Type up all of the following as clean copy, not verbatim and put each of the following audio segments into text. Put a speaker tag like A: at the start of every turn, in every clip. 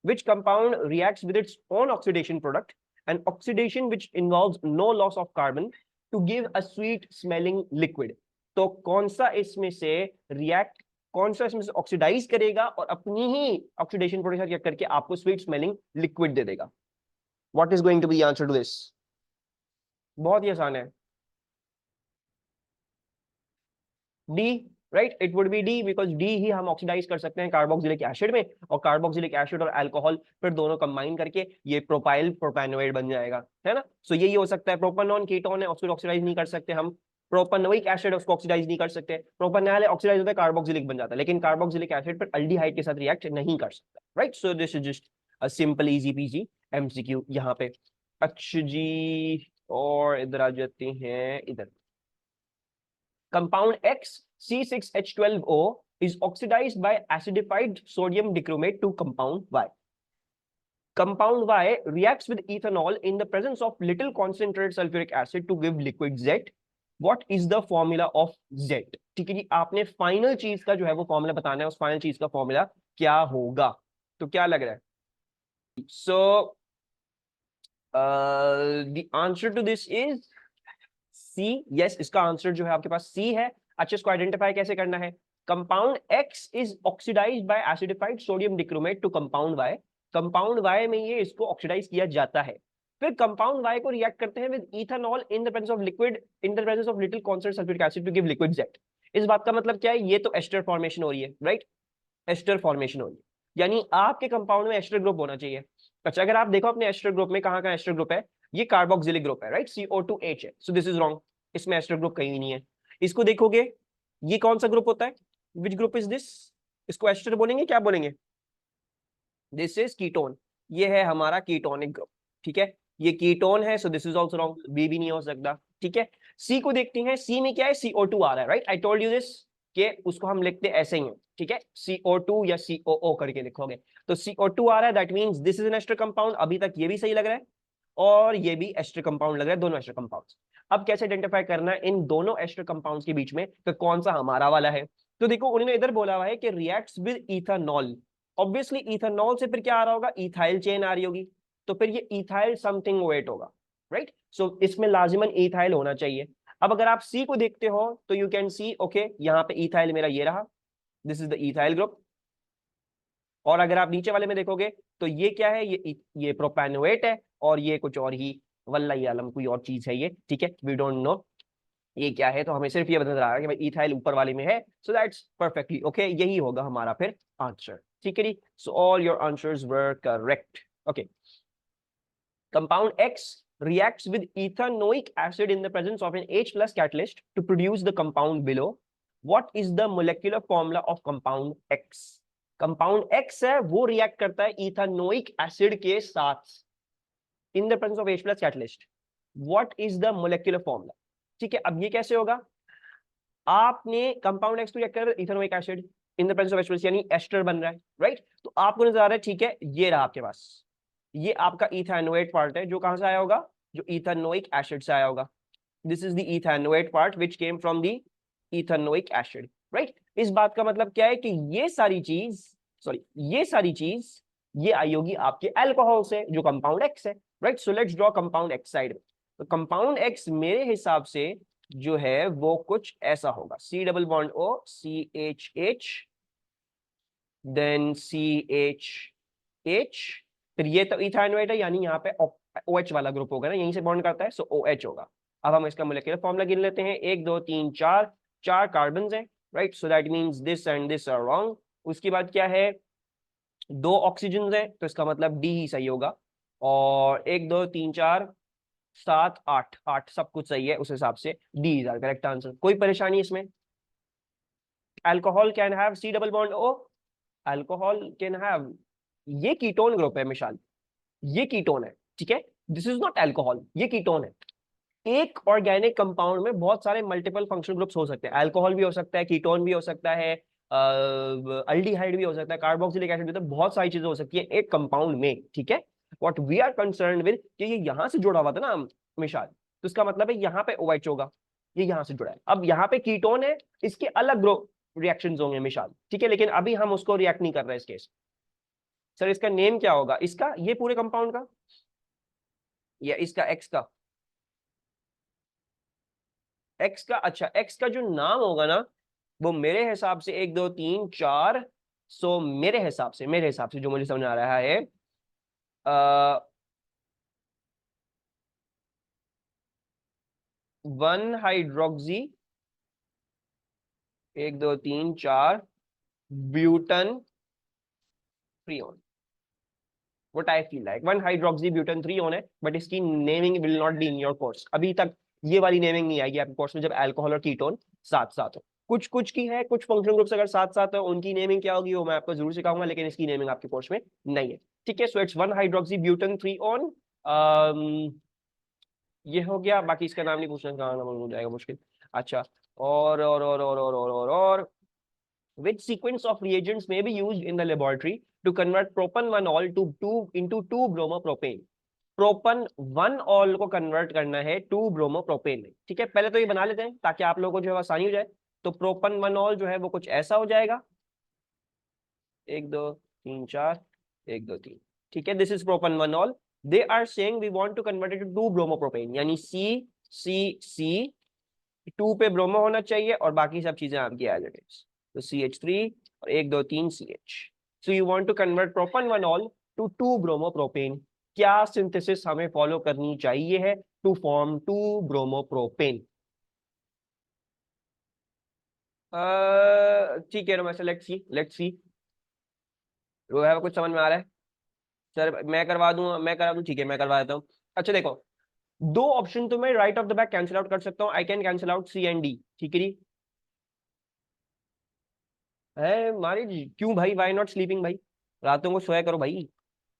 A: which compound reacts with its own oxidation product, an oxidation which involves no loss of carbon to give a sweet smelling liquid. तो कौन सा इसमें से react, कौन सा इसमें से ऑक्सीडाइज करेगा और अपनी ही ऑक्सीडेशन प्रोडक्ट करके आपको स्वीट स्मेलिंग लिक्विड दे देगा? What is going to be answer to this? बहुत ही आसान है, D, right? It would be D, because D ही हम ऑक्सीडाइज कर सकते हैं कार्बोक्सिलिक एसिड में, और कार्बोक्सिलिक एसिड और अल्कोहल फिर दोनों कंबाइन करके ये प्रोपाइल प्रोपेनोएट बन जाएगा, है ना? सो यही हो सकता है। प्रोपेनॉन कीटोन है, उसको ऑक्सीडाइज नहीं कर सकते हम। प्रोपेनोइक एसिड उसको ऑक्सीडाइज नहीं कर सकते। प्रोपेनॉल ऑक्सीडाइज होता है, कार्बोक्सिलिक बन जाता है, लेकिन कार्बोक्सिलिक एसिड पर अल्डिहाइड के साथ रिएक्ट नहीं कर सकता, right? So this is just a simple easy PG MCQ यहाँ पे। अच्छा जी, और इधर आ जाते हैं, इधर compound X C6H12O is oxidized by acidified sodium dichromate to compound Y. Compound Y reacts with ethanol in the presence of little concentrated sulfuric acid to give liquid Z. What is the formula of Z? ठीक है जी, आपने final चीज का जो है वो formula बताना है, उस फाइनल चीज का फॉर्मूला क्या होगा? तो क्या लग रहा है? So the answer to this is C. yes, इसका आंसर जो है आपके पास C है। अच्छा, इसको आइडेंटिफाई कैसे करना है? Compound X is oxidised by acidified sodium dichromate to compound Y। Compound Y में ये इसको ऑक्सीडाइज किया जाता है, फिर कंपाउंड Y को रिएक्ट करते हैं with ethanol in the presence of liquid, in the presence of little concentrated sulphuric acid to give liquid Z। इस बात का मतलब क्या है? ये तो एस्टर फॉर्मेशन हो रही है, राइट? एस्टर फॉर्मेशन हो रही है, यानी आपके कंपाउंड में एस्टर ग्रुप होना चाहिए। अच्छा, अगर आप देखो अपने एस्टर ग्रुप में कहाँ कहाँ एस्टर ग्रुप है, ये कार्बोक्सिलिक ग्रुप है, राइट? CO2H है, सो दिस इज रॉन्ग, इसमें एस्टर ग्रुप कहीं नहीं है। इसको देखोगे, ये कौन सा ग्रुप होता है? Which group is this? इसको एस्टर बोलेंगे, क्या बोलेंगे? दिस इज कीटोन, ये है हमारा कीटोनिक ग्रुप, ठीक है? ये कीटोन है, so this is also wrong, B भी नहीं हो सकता, ठीक है? सी को देखते हैं, सी में क्या है? CO2 आ रहा है, right? I told you this कि उसको हम लिखते ऐसे ही है, ठीक है? CO2 या COO करके लिखोगे, तो CO2 आ रहा है, that means this is an ester compound. अभी तक ये भी सही लग रहा है और ये भी एस्टर कंपाउंड लग रहा है, दोनों एस्टर कंपाउंड्स। अब कैसे आइडेंटिफाई करना है इन दोनों एस्टर कंपाउंड्स के बीच में कि कौन सा हमारा वाला है? तो देखो, उन्होंने इधर बोला हुआ है कि reacts with ethanol. Obviously ethanol से फिर क्या आ रहा होगा? इथाइल चेन आ रही होगी, तो फिर ये इथाइल समथिंग वेट होगा, राइट? सो इसमें लाजिमन इथाइल होना चाहिए। अब अगर आप सी को देखते हो तो यू कैन सी, ओके, यहाँ पे इथाइल मेरा ये रहा, this is the ethyl group. और अगर आप नीचे वाले में देखोगे तो ये क्या है? ये प्रोपेनोएट है, और ये कुछ और ही, वल्लाही आलम कोई और चीज है ये, ठीक है? वी डोंट नो ये क्या है, तो हमें सिर्फ ये बता रहा है कि भाई इथाइल ऊपर वाले में है, सो दैट्स परफेक्टली ओके, यही होगा हमारा फिर आंसर, ठीक है जी? So all your answers were correct, okay. Compound X reacts with ethanoic acid in the presence of an H plus catalyst to produce the compound below. What is the molecular formula of compound X? Compound X है, वो react करता है ethanoic acid के साथ इन the presence of H plus catalyst. What is the molecular formula? ठीक है, अब ये कैसे होगा? आपने कंपाउंड X को रिएक्ट कर ethanoic acid in the presence of H plus, यानी एस्टर बन रहा है, राइट? तो आपको नजर आ रहा है, ठीक है, ये रहा आपके पास, ये आपका इथेनोएट पार्ट है, जो कहां से आया होगा? जो इथेनोइक एसिड से आया होगा। This is the ethanoate part which came from the ethanoic acid, right? इस बात का मतलब क्या है कि ये सारी चीज, सॉरी, ये सारी चीज ये आई होगी आपके अल्कोहल से, जो कंपाउंड X है, right? So let's draw compound X side में। तो कंपाउंड X मेरे हिसाब से जो है वो कुछ ऐसा होगा, C double bond O CHH then CHH, फिर ये तो इथेनोएट है, यानी यहाँ पे OH वाला ग्रुप होगा ना, यहीं से बॉन्ड करता है, सो OH होगा। अब हम इसका मोलेक्युलर फॉर्मूला गिन लेते हैं, 1 2 3 4, 4 कार्बन है, right? So that means this and this are wrong. उसके बाद क्या है? 2 ऑक्सीजन है, तो इसका मतलब डी ही सही होगा। और 1 2 3 4 7 8, 8 सब कुछ सही है, उस हिसाब से D is our correct answer. कोई परेशानी इसमें? Alcohol can have C double bond O, alcohol can have, ये कीटोन ग्रुप है मिशाल, ये कीटोन है, ठीक है? दिस इज नॉट अल्कोहल, ये कीटोन है। एक ऑर्गेनिक कंपाउंड में बहुत सारे मल्टीपल फंक्शनल ग्रुप्स हो सकते हैं, अल्कोहल भी हो सकता है, कीटोन भी हो सकता है, अल्डिहाइड भी हो सकता है, कार्बोक्सिलिक एसिड भी, तो बहुत सारी चीजें हो सकती है एक कंपाउंड में, ठीक है? What we are concern with कि ये यहां से जुड़ा हुआ था ना मिशाल, तो इसका मतलब है यहाँ पे OH होगा, ये यहां से जुड़ा है। अब यहाँ पे कीटोन है, इसके अलग ग्रुप रिएक्शंस होंगे मिशाल, ठीक है? लेकिन अभी हम उसको रिएक्ट नहीं कर रहे इस केस। सर इसका नेम क्या होगा, इसका, ये पूरे कंपाउंड का, या इसका एक्स का, एक्स का, अच्छा एक्स का जो नाम होगा ना, वो मेरे हिसाब से 1 2 3 4, सो मेरे हिसाब से जो मुझे समझ आ रहा है, 1 hydroxy 1 2 3 4 butane Freon, what I feel like 1 hydroxy butane Freon है, बट इसकी naming will not be in your course. अभी तक ये वाली नेमिंग नहीं आएगी आपके कोर्स में जब अल्कोहल और कीटोन साथ साथ हो। कुछ कुछ की है, कुछ फंक्शनल ग्रुप्स अगर साथ साथ है उनकी नेमिंग क्या होगी वो मैं आपको जरूर सिखाऊंगा, लेकिन इसकी नेमिंग आपके कोर्स में नहीं है। ठीक है, so it's 1 hydroxy butane Freon. ये हो गया, बाकी इसका नाम नहीं पूछना, कहाँ नाम हो जाएगा मुश्किल। अच्छा, और which sequence of reagents may be used in the laboratory to convert propan-1-ol to 2 into 2-bromopropane? प्रोपन 1-ऑल को कन्वर्ट करना है 2-ब्रोमोप्रोपेन में। ठीक है, पहले तो ये बना लेते हैं ताकि आप लोगों को जो है आसानी हो जाए। तो प्रोपन 1-ऑल जो है वो कुछ ऐसा हो जाएगा, 1 2 3 4 1 2 3। ठीक है, दिस इज प्रोपन 1-ऑल। They are saying we want to convert it to 2-ब्रोमोप्रोपेन, यानी सी सी सी 2 पे ब्रोमो होना चाहिए और बाकी सब चीजें आपकी एज इट इज, तो CH3 और 1 2 3 CH। So you want to convert propan 1-ऑल टू 2-ब्रोमोप्रोपेन। क्या सिंथेसिस हमें फॉलो करनी चाहिए है टू फॉर्म 2-ब्रोमोप्रोपेन? ठीक है रोमेश, लेट्स सी वो है, कुछ समझ में आ रहा है? सर मैं करा दूं, ठीक है मैं करवा देता हूँ। अच्छा देखो, दो ऑप्शन तो मैं right of the back cancel out कर सकता हूँ, I can cancel out C and D। ठीक है जी, है मारी क्यों भाई, वाई नॉट स्लीपिंग भाई, रातों को सोया करो भाई,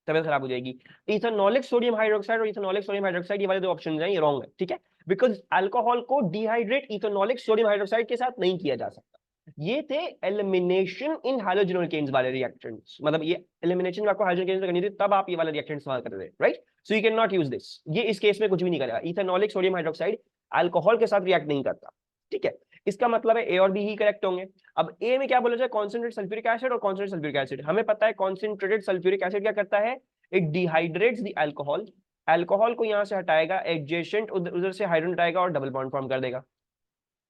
A: तबियत खराब हो जाएगी। इथेनॉलिक सोडियम हाइड्रोक्साइड और इथेनॉलिक सोडियम हाइड्रोक्साइड, ये वाले दो ऑप्शन हैं, ये रॉन्ग है। ठीक है, बिकॉज अल्कोहल को डिहाइड्रेट इथेनॉलिक सोडियम हाइड्रोक्साइड के साथ नहीं किया जा सकता। ये थे एलिमिनेशन इन हैलोजन एल्केन्स वाले रिएक्शंस, मतलब ये एलिमिनेशन आपको हाइड्रोजन एल्केन्स में करनी थी, तब आप ये वाला रिएक्शन इस्तेमाल कर रहे हैं, right? So you can not use this, ये इस केस में कुछ भी नहीं करेगा। इथेनॉलिक सोडियम हाइड्रोक्साइड अल्कोहल के साथ रिएक्ट नहीं करता। ठीक है, इसका मतलब है ए और बी ही करेक्ट होंगे। अब ए में क्या बोला जाए, कॉन्सेंट्रेट सल्फ्यूरिक एसिड और कॉन्सेंट्रेट सल्फ्यूरिक एसिड। हमें पता है कॉन्सेंट्रेटेड सल्फ्यूरिक एसिड क्या करता है, it dehydrates the alcohol, alcohol को यहां से हटाएगा, एडजेसेंट उधर से हाइड्रोजन हटाएगा और डबल बॉन्ड फॉर्म कर देगा।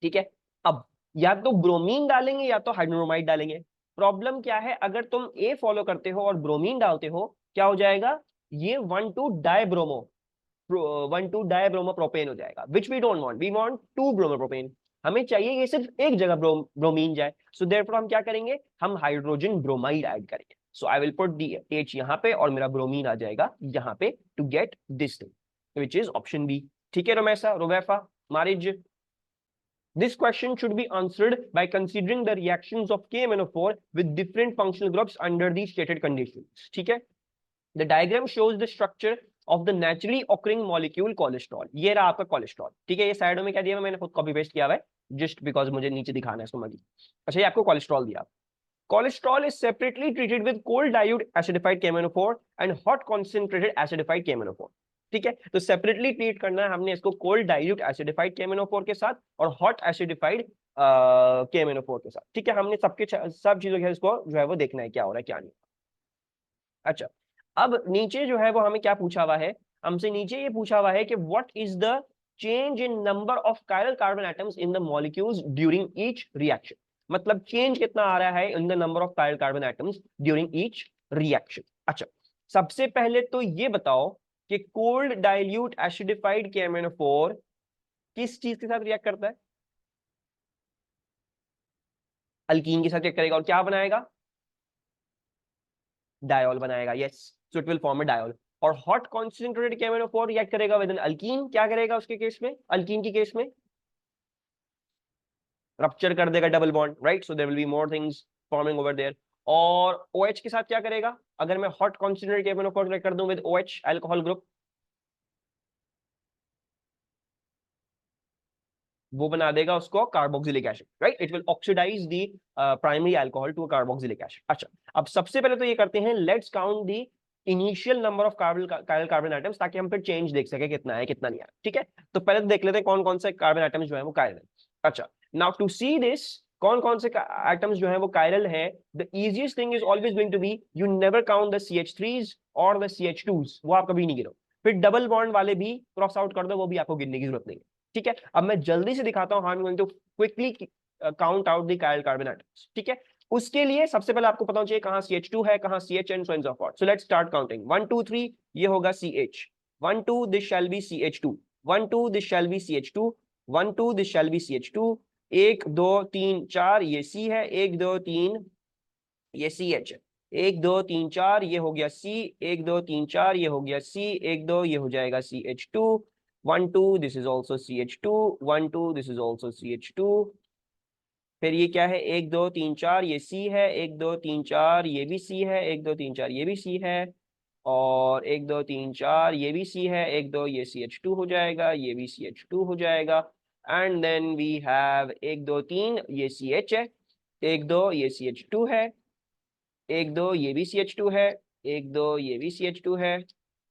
A: ठीक है, अब या तो ब्रोमीन डालेंगे या तो हाइड्रोमाइड डालेंगे। प्रॉब्लम क्या है, अगर तुम ए फॉलो करते हो और ब्रोमीन डालते हो, क्या हो जाएगा, ये 1 2 डाइब्रोमोप्रोपेन हो जाएगा, which we don't want, we want 2-ब्रोमोप्रोपेन। हमें चाहिए ये सिर्फ एक जगह ब्रोमीन जाए, सो देयरफॉर हम क्या करेंगे, हम हाइड्रोजन ब्रोमाइड ऐड करेंगे। So I will put the H यहाँ पे और मेरा ब्रोमीन आ जाएगा यहाँ पे to get this thing, which is option B. ठीक है Romesa, रोवेफा, मारिज, this question should be answered by considering the reactions of KMnO4 with different functional groups under the stated conditions. ठीक है, the diagram shows the structure of the naturally occurring molecule cholesterol. ये रहा आपका cholesterol. ठीक है, ये साइडों में क्या दिया, मैंने खुद कॉपी पेस्ट किया हुआ है जस्ट बिकॉज मुझे नीचे दिखाना है इसको मजी। अच्छा, ये आपको कोलेस्ट्रॉल दिया। Cholesterol is separately treated with cold dilute acidified KMnO4 and hot concentrated acidified KMnO4. ठीक है, तो सेपरेटली ट्रीट करना है हमने इसको कोल्ड डाइल्यूट एसिडिफाइड KMnO4 के साथ और हॉट एसिडिफाइड KMnO4 के साथ। ठीक है, हमने सब चीजों के इसको जो है वो देखना है क्या हो रहा है क्या नहीं। अच्छा, अब नीचे जो है वो हमें क्या पूछा हुआ है, हमसे नीचे ये पूछा हुआ है कि what is the change in number of chiral carbon atoms in the molecules during each reaction. मतलब चेंज कितना आ रहा है in the number of chiral carbon atoms during each reaction. अच्छा, सबसे पहले तो ये बताओ कि कोल्ड डाइल्यूट एसिडिफाइड KMnO4 किस चीज के साथ रिएक्ट करता है, अल्कीन के साथ रिएक्ट करेगा और क्या बनाएगा, डायोल बनाएगा। Yes, so it will form a diol. और हॉट कॉन्सेंट्रेटेड KMnO4 रिएक्ट करेगा विद एन अल्कीन, क्या करेगा उसके केस में, अल्कीन की केस में रप्चर कर देगा double bond, right? So there will be more things forming over there. और OH के साथ क्या करेगा, अगर मैं हॉट कॉन्सेंट्रेटेड KMnO4 रिएक्ट कर दूं विद OH अल्कोहल ग्रुप, वो बना देगा उसको carboxylic acid, right? It will oxidise the primary alcohol to carboxylic acid. अच्छा, अब सबसे पहले तो ये करते हैं, let's count the initial number of chiral carbon atoms, ताकि हम फिर चेंज देख सके कितना है कितना नहीं है। ठीक है, तो पहले तो देख लेते हैं कौन कौन से कार्बन एटम्स जो है वो कायरल है। अच्छा, नाउ टू सी दिस कौन कौन से एटम्स जो है वो कायरल है? The easiest thing is always going to be you never count the CH3s और द CH2s, वो आप कभी नहीं गिनो। फिर डबल बॉन्ड वाले भी क्रॉस आउट कर दो, वो भी आपको गिनने की जरूरत नहीं है। ठीक है, अब मैं जल्दी से दिखाता हूं how I am going to quickly count out the chiral carbon atoms. ठीक है, उसके लिए सबसे पहले आपको पता होना चाहिए कहां CH2 है, कहां CH and so on so forth. So let's start counting 1 2 3, ये होगा CH, 1 2 this shall be CH2, 1 2 this shall be CH2, 1 2 this shall be CH2, 1 2 3 4 ये C है, 1 2 3 ये CH है, 1 2 3 4 ये हो गया C, 1 2 3 4 ये हो गया C, 1 2 ये हो जाएगा CH2, 1 2 this is also CH2, 1 2 this is also CH2। फिर ये क्या है, 1 2 3 4 ये C है, 1 2 3 4 ये भी C है, 1 2 3 4 ये भी C है, और 1 2 3 4 ये भी C है, 1 2 ये CH2 हो जाएगा, ये भी CH2 हो जाएगा, एंड देन वी हैव 1 2 3 ये CH है, 1 2 ये CH2 है, 1 2 ये भी CH2 है, 1 2 ये भी CH2 है,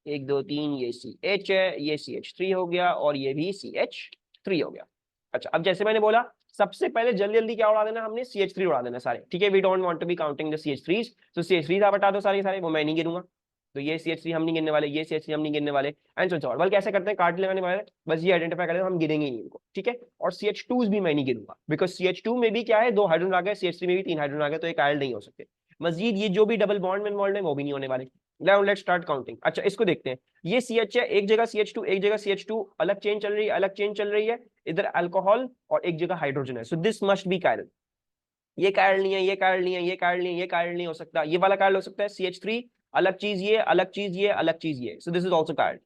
A: 1 2 3 ये CH है, ये CH3 हो गया, और ये भी CH3 हो गया। अच्छा, अब जैसे मैंने बोला सबसे पहले जल्दी जल्दी क्या उड़ा देना, हमने CH3 उड़ा देना सारे। ठीक है, we don't want to be counting the CH3s, तो CH3s आप हटा दो सारे सारे, वो मैं नहीं गिनूंगा। तो ये CH3 हम नहीं गिनने वाले, ये CH3 हम नहीं गिनने वाले, एंड सो ऑन। बल्कि ऐसे करते हैं, काट लेने वाले, बस ये आइडेंटिफाई करते हैं, हम गिनेंगे ही नहीं इनको। ठीक है, और CH2s भी मैं नहीं गिनूंगा, बिकॉज CH2 में भी क्या है, 2 हाइड्रोजन आ गए, CH3 में भी 3 हाइड्रोजन आ गए, तो एक आयल नहीं हो सकते। मजीद ये जो भी डबल बॉन्ड में इन्वॉल्व है वो भी नहीं होने वाले। Now let's start counting. अच्छा, इसको देखते हैं, ये CH है, एक जगह CH2, एक जगह CH2, अलग चेन चल रही है, अलग चेन चल रही है, इधर अल्कोहल और एक जगह हाइड्रोजन है, so this must be chiral. ये कायरल नहीं है, ये कायरल नहीं है, ये कायरल नहीं है, ये कायरल नहीं हो सकता, ये वाला कायरल हो सकता है CH3, अलग चीज ये, अलग चीज ये, अलग चीज ये, सो दिस इज आल्सो कायरल।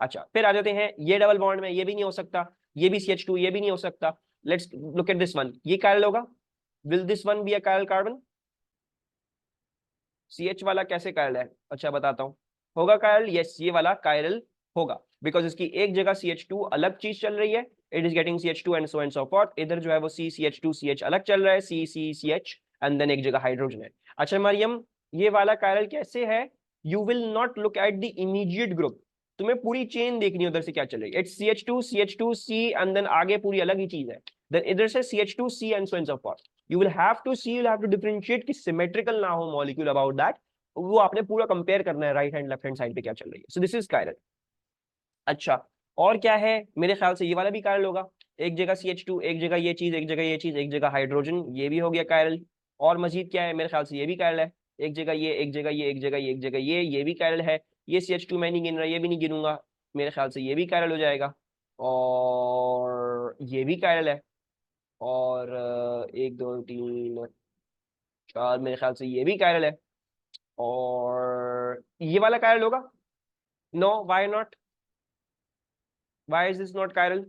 A: अच्छा, फिर आ जाते हैं, ये डबल बॉन्ड में, ये भी नहीं हो सकता, ये भी CH2, ये भी नहीं हो सकता। Let's look at this one, ये कायरल होगा? Will this one be a chiral carbon? CH वाला कैसे कायरल है? अच्छा बताता हूँ, होगा कायरल, यस ये वाला कायरल होगा, बिकॉज इसकी एक जगह CH2 अलग चीज चल रही है, it is getting CH2 and so forth. इधर जो है वो CH2 CH अलग चल रहा है, CH एंड देन एक जगह हाइड्रोजन है। अच्छा मरियम, ये वाला कायरल कैसे है? You will not look at the immediate group, तुम्हें पूरी चेन देखनी है उधर से क्या चल रही है। It's CH2 C and then आगे पूरी अलग ही चीज है, देन इधर से CH2 C and so forth. You will have to see, you'll have to differentiate कि symmetrical ना हो molecule about that, वो आपने पूरा कंपेयर करना है right hand left hand side पे क्या चल रही है। So this is chiral. अच्छा, और क्या है? मेरे ख्याल से ये वाला भी कायरल होगा, एक जगह CH2, एक जगह ये चीज, एक जगह ये चीज, एक जगह हाइड्रोजन, ये भी हो गया कायरल। और मजीद क्या है? मेरे ख्याल से ये भी कायरल है, एक जगह ये, एक जगह ये, एक जगह ये, एक जगह ये भी कायरल है। ये CH2 मैं नहीं गिन रहा, ये भी नहीं गिनूंगा, मेरे ख्याल से ये भी कायरल हो जाएगा, और ये भी कायरल है, और 1 2 3 4 मेरे ख्याल से ये भी कायरल है, और ये वाला कायरल होगा? No, why not? Why is this not chiral?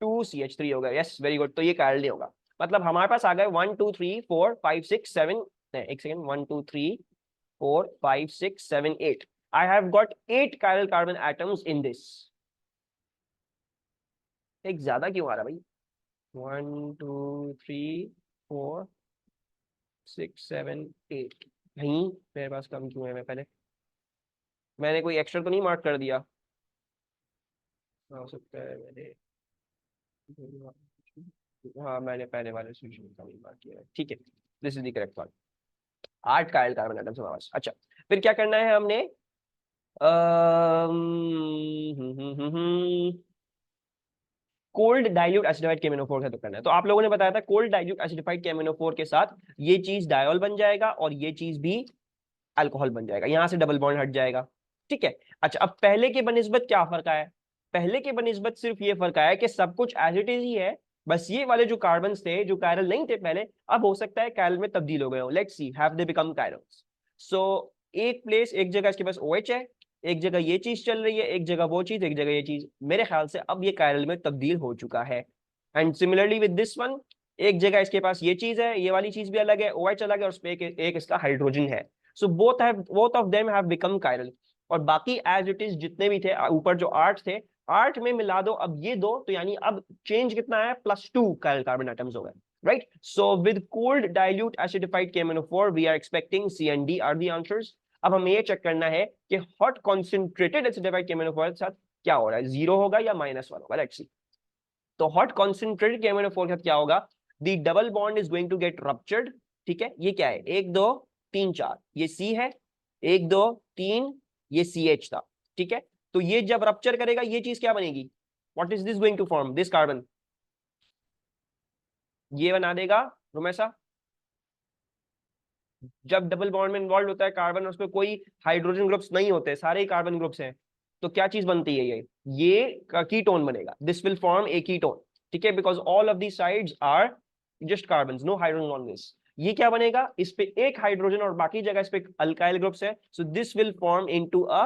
A: 2CH3 होगा, यस वेरी गुड, तो ये कायरल नहीं होगा। मतलब हमारे पास आ गए 1 2 3 4 5 6 7, एक second, 1 2 3 4 5 6 7 8, I have got 8 chiral carbon atoms in this. एक ज्यादा क्यों आ रहा भाई? 1 2 3 4 6 7 8, नहीं मेरे पास कम क्यों है? मैंने कोई एक्स्ट्रा तो नहीं मार्क कर दिया? हो सकता है मैंने, हाँ मैंने पहले वाले सोल्यूशन का नहीं मार्क किया है, ठीक है, this is the correct one. 8 कायल कार्बन एटम्स हमारे पास। अच्छा, फिर क्या करना है हमने? कोल्ड डाइल्यूट एसिडिफाइड केमिनोफोर से तो करना है, तो आप लोगों ने बताया था कोल्ड डाइल्यूट एसिडिफाइड केमिनोफोर के साथ ये चीज डायोल बन जाएगा और ये चीज भी अल्कोहल बन जाएगा, यहां से डबल बॉन्ड हट जाएगा। ठीक है, अच्छा अब पहले के बनिस्बत क्या फर्क आया? पहले के बनिस्बत सिर्फ ये फर्क आया कि सब कुछ एज इट इज ही है, बस ये वाले जो कार्बन थे जो कायरल नहीं थे पहले, अब हो सकता है कायरल में तब्दील हो गए हो। Let's see, have they become chirals? So एक प्लेस, एक जगह इसके पास OH है, एक जगह ये चीज चल रही है, एक जगह वो चीज, एक जगह ये चीज, मेरे ख्याल से अब ये कायरल में तब्दील हो चुका है। And similarly with this one, एक जगह इसके पास ये चीज है, ये वाली चीज भी अलग है, OH अलग है, और उसपे एक इसका हाइड्रोजन है। So both of them have become chiral, और बाकी एज इट इज जितने भी थे ऊपर जो 8 थे, 8 में मिला दो अब ये दो, तो यानी अब चेंज कितना है? +2 कायरल कार्बन एटम्स हो गए, right? So with cold dilute acidified KMnO4 we are expecting C and D are the answers. अब हमें ये चेक करना है कि हॉट कॉन्सेंट्रेटेड एसिडिफाइड KMnO4 के साथ क्या हो रहा है, 0 होगा या -1 होगा। लेट्स सी, तो हॉट कॉन्सेंट्रेटेड KMnO4 के साथ क्या होगा? The double bond is going to get ruptured, ठीक है। ये क्या है, 1 2 3 4, ये C है, 1 2 3, ये CH था, ठीक है। तो ये जब रप्चर करेगा ये चीज क्या बनेगी, what is this going to form, this carbon, ये बना देगा रोमेसा। जब डबल बॉन्ड में इन्वॉल्व होता है कार्बन, उसमें कोई हाइड्रोजन ग्रुप्स नहीं होते, सारे ही कार्बन ग्रुप्स हैं, तो क्या चीज बनती है, ये कीटोन बनेगा, this will form a ketone, ठीक है, because all of the sides are just carbon, no hydrogen on this. ये क्या बनेगा, इस पे एक हाइड्रोजन और बाकी जगह इस पे अल्काइल ग्रुप्स है, so this will form into a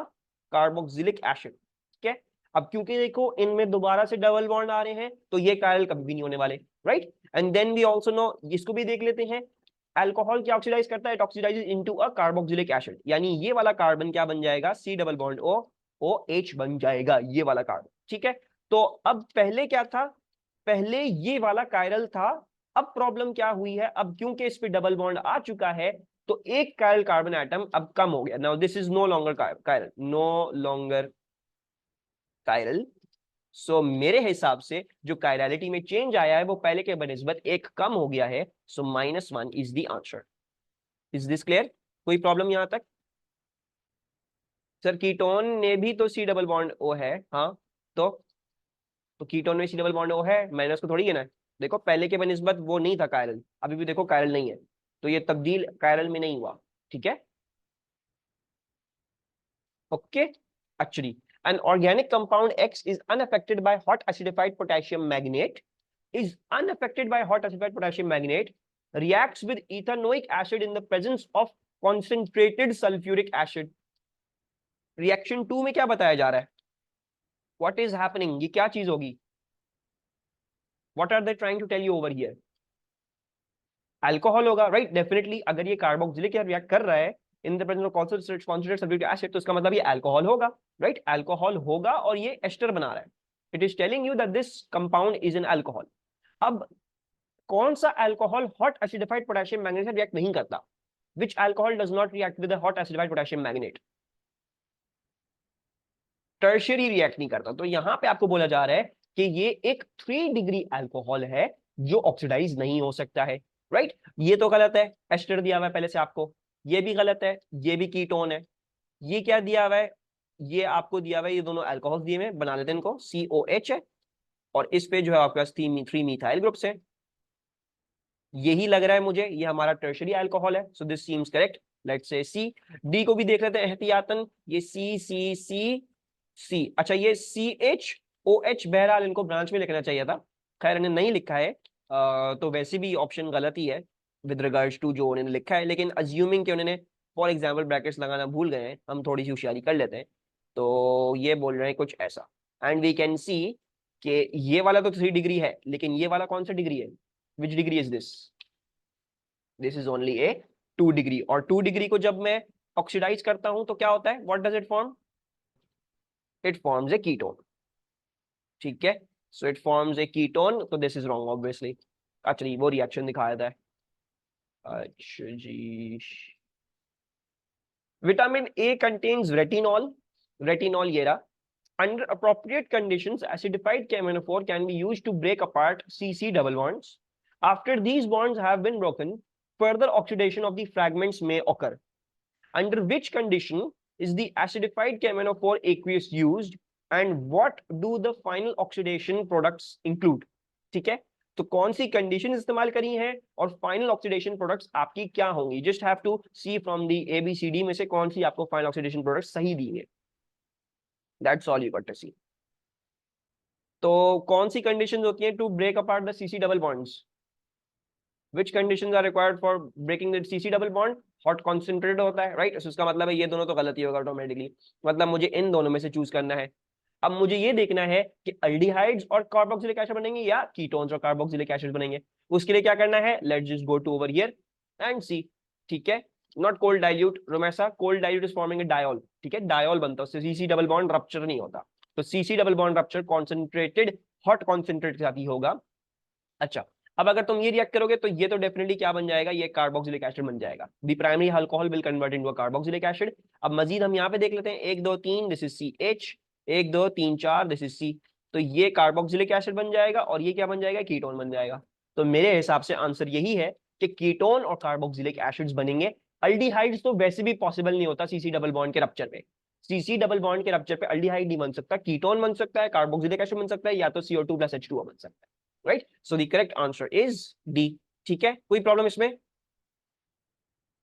A: carboxylic acid, ठीक है। अब क्योंकि देखो इनमें दोबारा से डबल बॉन्ड आ रहे हैं, तो ये कायल कभी भी नहीं होने वाले, right. And then we also know, इसको भी देख लेते हैं, अल्कोहल क्या ऑक्सीडाइज करता है, it oxidises into a carboxylic acid, यानी ये वाला कार्बन क्या बन जाएगा, C double bond O OH बन जाएगा, ये वाला कार्बन, ठीक है। तो अब पहले क्या था, पहले ये वाला कायरल था, अब प्रॉब्लम क्या हुई है, अब क्योंकि इस पे डबल बॉन्ड आ चुका है, तो एक कायरल कार्बन एटम अब कम हो गया, now this is no longer chiral, no longer chiral. So मेरे हिसाब से जो कायरलिटी में चेंज आया है वो पहले के बनिस्बत एक कम हो गया है, सो -1 is the answer. Is this clear, कोई प्रॉब्लम यहां तक। सर कीटोन ने भी तो C डबल बॉन्ड O है, हाँ, तो कीटोन में C डबल बॉन्ड O है, मैंने उसको थोड़ी गिना है। देखो पहले के बनिस्बत वो नहीं था कायरल, अभी भी देखो कायरल नहीं है, तो ये तब्दील कायरल में नहीं हुआ, ठीक है, okay. Actually an organic compound X is unaffected by hot acidified potassium magnate, is unaffected by hot acidified potassium magnate, reacts with ethanoic acid in the presence of concentrated sulfuric acid। Reaction 2 में क्या बताया जा रहा है, what is happening, ये क्या चीज होगी, what are they trying to tell you over here, alcohol होगा, राइट, डेफिनेटली। अगर ये कार्बोक्सिलिक रिएक्ट कर रहा है in the presence of concentrated sulphuric acid, तो इसका मतलब ये अल्कोहल होगा, राइट, अल्कोहल होगा और ये एस्टर बना रहा है, it is telling you that this compound is an alcohol. अब कौन सा alcohol hot acidified potassium magnet से रिएक्ट नहीं करता, which alcohol does not react with hot acidified potassium magnet, tertiary react नहीं करता। तो यहां पे आपको बोला जा रहा है कि ये एक 3 डिग्री अल्कोहल है जो ऑक्सीडाइज नहीं हो सकता है, राइट। ये तो गलत है, एस्टर दिया हुआ है पहले से आपको, ये भी गलत है, ये भी कीटोन है। ये क्या दिया हुआ है, ये आपको दिया हुआ है, ये दोनों अल्कोहल दिए हुए, बना लेते हैं इनको, COH है, और इस पे जो है आपके पास 3 मिथाइल ग्रुप्स है, यही लग रहा है मुझे, ये हमारा टर्शियरी अल्कोहल है, so this seems correct, let's say C। D को भी देख लेते हैं एहतियातन, ये C, अच्छा ये CHOH, बहरहाल इनको ब्रांच में लिखना चाहिए था, खैर इन्हें नहीं लिखा है, तो वैसे भी ऑप्शन गलत ही है विद रिगार्ड्स टू जो उन्होंने लिखा है, लेकिन अज्यूमिंग कि उन्होंने फॉर एग्जाम्पल ब्रैकेट्स लगाना भूल गए हैं, हम थोड़ी सी होशियारी कर लेते हैं, तो ये बोल रहे हैं कुछ ऐसा, एंड वी कैन सी कि ये वाला तो 3 डिग्री है, लेकिन ये वाला कौन सा डिग्री है, विच degree is this, this is only A 2 degree, और 2 डिग्री को जब मैं ऑक्सीडाइज करता हूं तो क्या होता है, what does it form, it forms a ketone, ठीक है, so it forms a ketone, तो दिस इज रॉन्ग ऑब्वियसली। अच्छा वो रिएक्शन दिखाया था, अच्छा जी, vitamin A contains retinol, retinol ये रहा, under appropriate conditions acidified KMnO4 can be used to break apart CC double bonds. After these bonds have been broken, further oxidation of the fragments may occur. Under which condition is the acidified KMnO4 aqueous used, and what do the final oxidation products include? ठीक है, तो कौन सी condition इस्तेमाल करी है और final oxidation products आपकी क्या होंगी, just have to see from the ABCD में से कौन सी आपको फाइनल ऑक्सीडेशन प्रोडक्ट्स सही दी है, that's all you got to see. तो कौन सी कंडीशंस होती हैं to break apart the CC double bonds, which conditions are required for breaking the CC double bond, hot concentrated होता है, राइट, इसका मतलब है ये दोनों तो गलत ही होगा ऑटोमेटिकली, मतलब मुझे इन दोनों में से चूज करना है। अब मुझे ये देखना है कि अल्डिहाइड्स और कार्बोक्सिलिक एसिड बनेंगे या कीटोन्स और कार्बोक्सिलिक एसिड बनेंगे, उसके लिए क्या करना है, let's just go to over here and see, ठीक है, नॉट कोल्ड डाइल्यूट रोमेसा, cold dilute is forming a diol, ठीक है, डायोल बनता है उससे CC डबल बॉन्ड रप्चर नहीं होता, तो CC double bond rupture concentrated hot concentrate के साथ ही होगा। अच्छा, अब अगर तुम ये रिएक्ट करोगे तो ये तो डेफिनेटली क्या बन जाएगा, ये कार्बोक्सिलिक एसिड बन जाएगा, the primary alcohol will convert into carboxylic acid. अब मजीद हम यहाँ पे देख लेते हैं, 1 2 3 this is CH, 1 2 3 4 this is C, तो ये कार्बोक्सिलिक एसिड बन जाएगा और ये क्या बन जाएगा, कीटोन बन जाएगा, तो मेरे हिसाब से आंसर यही है कि कीटोन और कार्बोक्सिलिक एसिड्स बनेंगे। अल्डिहाइड्स तो वैसे भी पॉसिबल नहीं होता सीसी डबल बॉन्ड के रप्चर में। सीसी डबल बॉन्ड के रप्चर पे अल्डिहाइड नहीं बन सकता, कीटोन बन सकता है, कार्बोक्सिलिक एसिड बन सकता है, या तो CO2 + H2O बन सकता है। Right, so the correct answer is D. ठीक है, कोई प्रॉब्लम इसमें?